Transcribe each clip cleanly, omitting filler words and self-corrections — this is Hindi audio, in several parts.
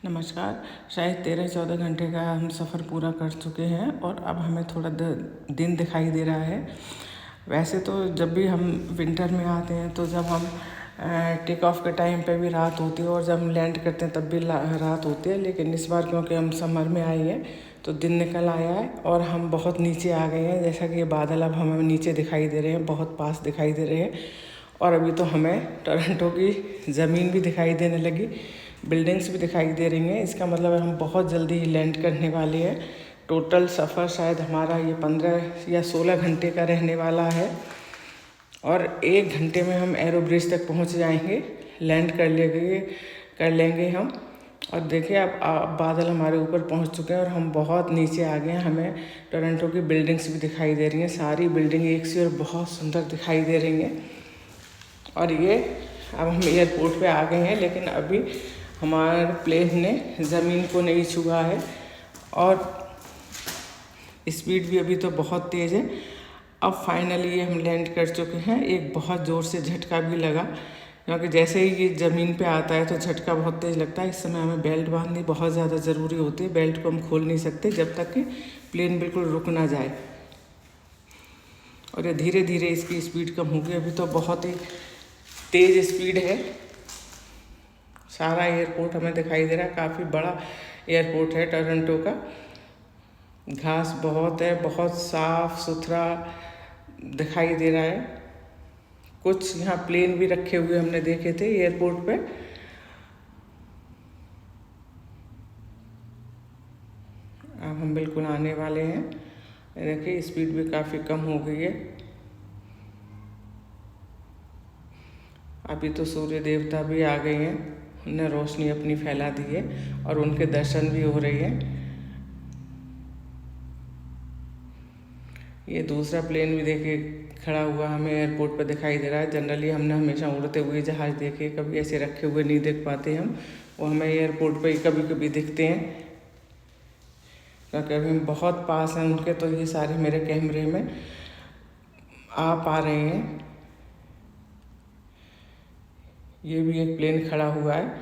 नमस्कार। शायद 13-14 घंटे का हम सफ़र पूरा कर चुके हैं और अब हमें थोड़ा दिन दिखाई दे रहा है। वैसे तो जब भी हम विंटर में आते हैं तो जब हम टेक ऑफ के टाइम पे भी रात होती है और जब हम लैंड करते हैं तब भी रात होती है, लेकिन इस बार क्योंकि हम समर में आए हैं तो दिन निकल आया है और हम बहुत नीचे आ गए हैं। जैसा कि ये बादल अब हमें नीचे दिखाई दे रहे हैं, बहुत पास दिखाई दे रहे हैं और अभी तो हमें टोरंटो की ज़मीन भी दिखाई देने लगी, बिल्डिंग्स भी दिखाई दे रही हैं। इसका मतलब है हम बहुत जल्दी ही लैंड करने वाले हैं। टोटल सफ़र शायद हमारा ये 15 या 16 घंटे का रहने वाला है और 1 घंटे में हम एरो ब्रिज तक पहुंच जाएंगे, लैंड कर लेंगे हम। और देखिए अब बादल हमारे ऊपर पहुंच चुके हैं और हम बहुत नीचे आ गए हैं। हमें टोरंटो की बिल्डिंग्स भी दिखाई दे रही हैं, सारी बिल्डिंग एक सी और बहुत सुंदर दिखाई दे रही हैं। और ये अब हम एयरपोर्ट पे आ गए हैं, लेकिन अभी हमारे प्लेन ने ज़मीन को नहीं छुआ है और स्पीड भी अभी तो बहुत तेज़ है। अब फाइनली ये हम लैंड कर चुके हैं। एक बहुत ज़ोर से झटका भी लगा, क्योंकि जैसे ही ये ज़मीन पे आता है तो झटका बहुत तेज़ लगता है। इस समय हमें बेल्ट बांधनी बहुत ज़्यादा ज़रूरी होती है। बेल्ट को हम खोल नहीं सकते जब तक कि प्लेन बिल्कुल रुक ना जाए। और ये धीरे धीरे इसकी स्पीड कम होगी। अभी तो बहुत ही तेज़ स्पीड है। सारा एयरपोर्ट हमें दिखाई दे रहा है, काफ़ी बड़ा एयरपोर्ट है टोरंटो का। घास बहुत है, बहुत साफ सुथरा दिखाई दे रहा है। कुछ यहाँ प्लेन भी रखे हुए हमने देखे थे एयरपोर्ट पे। अब हम बिल्कुल आने वाले हैं। देखिए स्पीड भी काफ़ी कम हो गई है। अभी तो सूर्य देवता भी आ गए हैं, उन्होंने रोशनी अपनी फैला दी है और उनके दर्शन भी हो रहे हैं। ये दूसरा प्लेन भी देखिए खड़ा हुआ हमें एयरपोर्ट पर दिखाई दे रहा है। जनरली हमने हमेशा उड़ते हुए जहाज़ देखे, कभी ऐसे रखे हुए नहीं देख पाते हम। वो हमें एयरपोर्ट पर ही कभी कभी दिखते हैं, क्योंकि अभी हम बहुत पास हैं उनके, तो ये सारे मेरे कैमरे में आ पा रहे हैं। ये भी एक प्लेन खड़ा हुआ है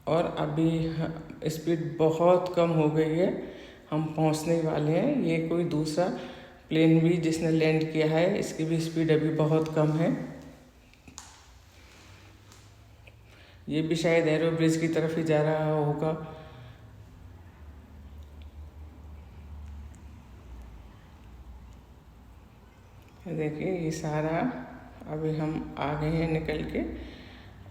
और अभी स्पीड बहुत कम हो गई है, हम पहुंचने वाले हैं। ये कोई दूसरा प्लेन भी जिसने लैंड किया है, इसकी भी स्पीड अभी बहुत कम है। ये भी शायद एरो ब्रिज की तरफ ही जा रहा होगा। देखिए ये सारा अभी हम आ गए हैं निकल के,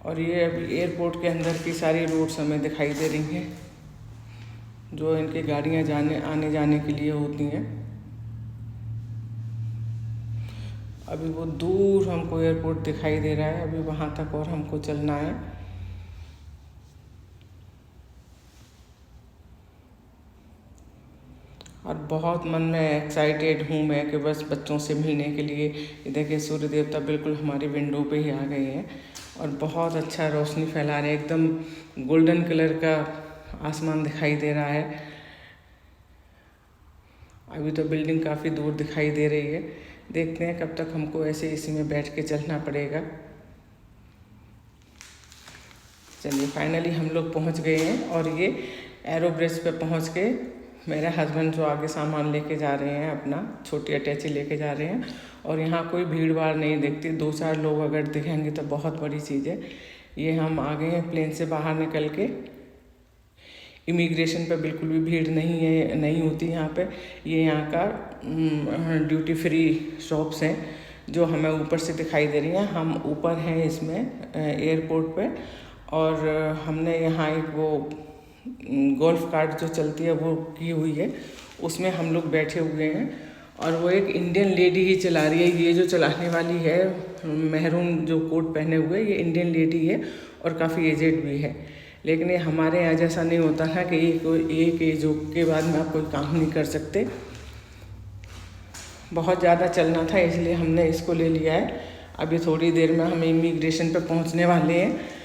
और ये अभी एयरपोर्ट के अंदर की सारी रोड्स हमें दिखाई दे रही हैं, जो इनकी गाड़ियाँ आने जाने के लिए होती हैं। अभी वो दूर हमको एयरपोर्ट दिखाई दे रहा है, अभी वहाँ तक और हमको चलना है। और बहुत मन में एक्साइटेड हूँ मैं कि बस बच्चों से मिलने के लिए। ये देखिए सूर्य देवता बिल्कुल हमारी विंडो पे ही आ गए हैं और बहुत अच्छा रोशनी फैला रहे हैं। एकदम गोल्डन कलर का आसमान दिखाई दे रहा है। अभी तो बिल्डिंग काफ़ी दूर दिखाई दे रही है। देखते हैं कब तक हमको ऐसे इसी में बैठ के चलना पड़ेगा। चलिए फाइनली हम लोग पहुंच गए हैं और ये एरो ब्रिज पे पहुंच के मेरे हस्बैंड जो आगे सामान लेके जा रहे हैं, अपना छोटी अटैची लेके जा रहे हैं। और यहाँ कोई भीड़ भाड़ नहीं दिखती, 2-4 लोग अगर दिखेंगे तो बहुत बड़ी चीज़ है। ये हम आ गए हैं प्लेन से बाहर निकल के। इमिग्रेशन पे बिल्कुल भी भीड़ नहीं होती यहाँ पे। ये यहाँ का ड्यूटी फ्री शॉप्स हैं जो हमें ऊपर से दिखाई दे रही हैं। हम ऊपर हैं इसमें एयरपोर्ट पे, और हमने यहाँ एक वो गोल्फ कार्ट जो चलती है वो की हुई है, उसमें हम लोग बैठे हुए हैं। और वो एक इंडियन लेडी ही चला रही है। ये जो चलाने वाली है मेहरून जो कोट पहने हुए, ये इंडियन लेडी है और काफ़ी एजेड भी है। लेकिन ये हमारे यहाँ जैसा नहीं होता है कि एक एज के बाद में आप कोई काम नहीं कर सकते। बहुत ज़्यादा चलना था इसलिए हमने इसको ले लिया है। अभी थोड़ी देर में हम इमिग्रेशन पे पहुँचने वाले हैं।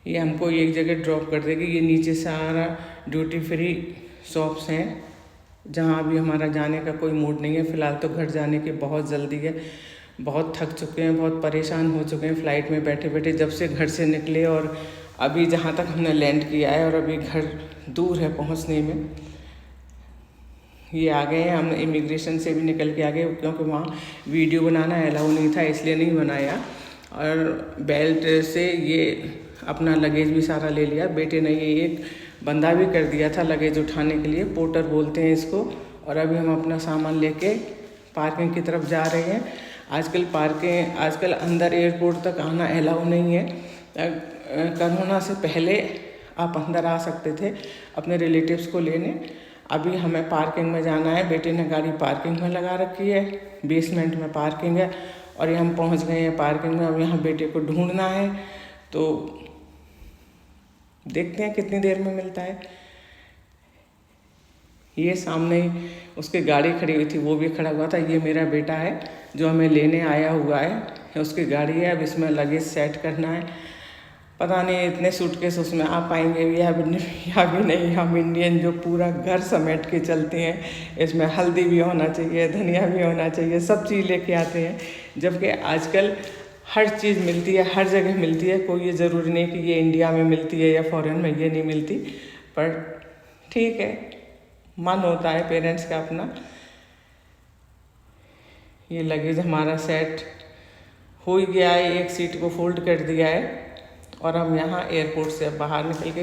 ये हमको एक जगह ड्रॉप कर देगी। ये नीचे सारा ड्यूटी फ्री शॉप्स हैं जहाँ अभी हमारा जाने का कोई मूड नहीं है। फ़िलहाल तो घर जाने की बहुत जल्दी है। बहुत थक चुके हैं, बहुत परेशान हो चुके हैं फ़्लाइट में बैठे बैठे जब से घर से निकले, और अभी जहाँ तक हमने लैंड किया है, और अभी घर दूर है पहुँचने में। ये आ गए हैं, हम इमिग्रेशन से भी निकल के आ गए, क्योंकि वहाँ वीडियो बनाना अलाउ नहीं था, इसलिए नहीं बनाया। और बेल्ट से ये अपना लगेज भी सारा ले लिया। बेटे ने ये एक बंदा भी कर दिया था लगेज उठाने के लिए, पोर्टर बोलते हैं इसको। और अभी हम अपना सामान लेके पार्किंग की तरफ जा रहे हैं। आजकल अंदर एयरपोर्ट तक आना अलाउ नहीं है। कोरोना से पहले आप अंदर आ सकते थे अपने रिलेटिव्स को लेने। अभी हमें पार्किंग में जाना है। बेटे ने गाड़ी पार्किंग में लगा रखी है, बेसमेंट में पार्किंग है, और हम पहुंच गए हैं पार्किंग में। अब यहाँ बेटे को ढूंढना है, तो देखते हैं कितनी देर में मिलता है। ये सामने ही उसकी गाड़ी खड़ी हुई थी, वो भी खड़ा हुआ था। ये मेरा बेटा है जो हमें लेने आया हुआ है, उसकी गाड़ी है। अब इसमें लगेज सेट करना है। पता नहीं इतने सूटकेस उसमें आ पाएंगे या भी नहीं। हम इंडियन जो पूरा घर समेट के चलते हैं, इसमें हल्दी भी होना चाहिए, धनिया भी होना चाहिए, सब चीज़ लेके आते हैं। जबकि आजकल हर चीज़ मिलती है, हर जगह मिलती है। कोई ये ज़रूरी नहीं कि ये इंडिया में मिलती है या फॉरेन में ये नहीं मिलती। पर ठीक है, मन होता है पेरेंट्स का अपना। ये लगेज हमारा सेट हो ही गया है, एक सीट को फोल्ड कर दिया है, और हम यहाँ एयरपोर्ट से बाहर निकल के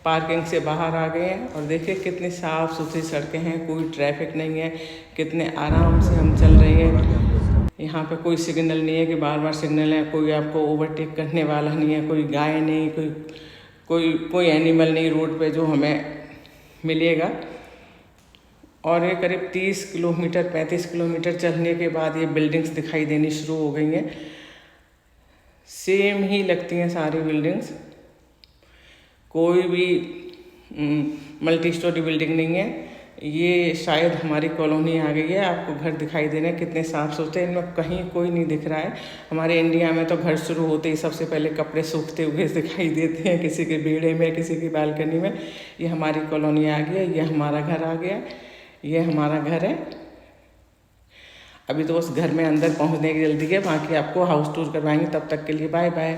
पार्किंग से बाहर आ गए हैं। और देखिए कितनी साफ़ सुथरी सड़कें हैं, कोई ट्रैफिक नहीं है, कितने आराम से हम चल रहे हैं। यहाँ पे कोई सिग्नल नहीं है कि बार बार सिग्नल है, कोई आपको ओवरटेक करने वाला नहीं है, कोई गाय नहीं, कोई एनिमल नहीं रोड पे जो हमें मिलेगा। और ये करीब 30 किलोमीटर 35 किलोमीटर चलने के बाद ये बिल्डिंग्स दिखाई देनी शुरू हो गई हैं। सेम ही लगती हैं सारी बिल्डिंग्स, कोई भी मल्टी स्टोरी बिल्डिंग नहीं है। ये शायद हमारी कॉलोनी आ गई है। आपको घर दिखाई दे रहे हैं कितने साफ़ सुथरे, इनमें कहीं कोई नहीं दिख रहा है। हमारे इंडिया में तो घर शुरू होते ही सबसे पहले कपड़े सूखते हुए दिखाई देते हैं, किसी के बेड़े में, किसी की बालकनी में। ये हमारी कॉलोनी आ गई है, ये हमारा घर आ गया, ये हमारा घर है। अभी तो उस घर में अंदर पहुंचने की जल्दी है, बाकी आपको हाउस टूर करवाएंगे। तब तक के लिए बाय बाय।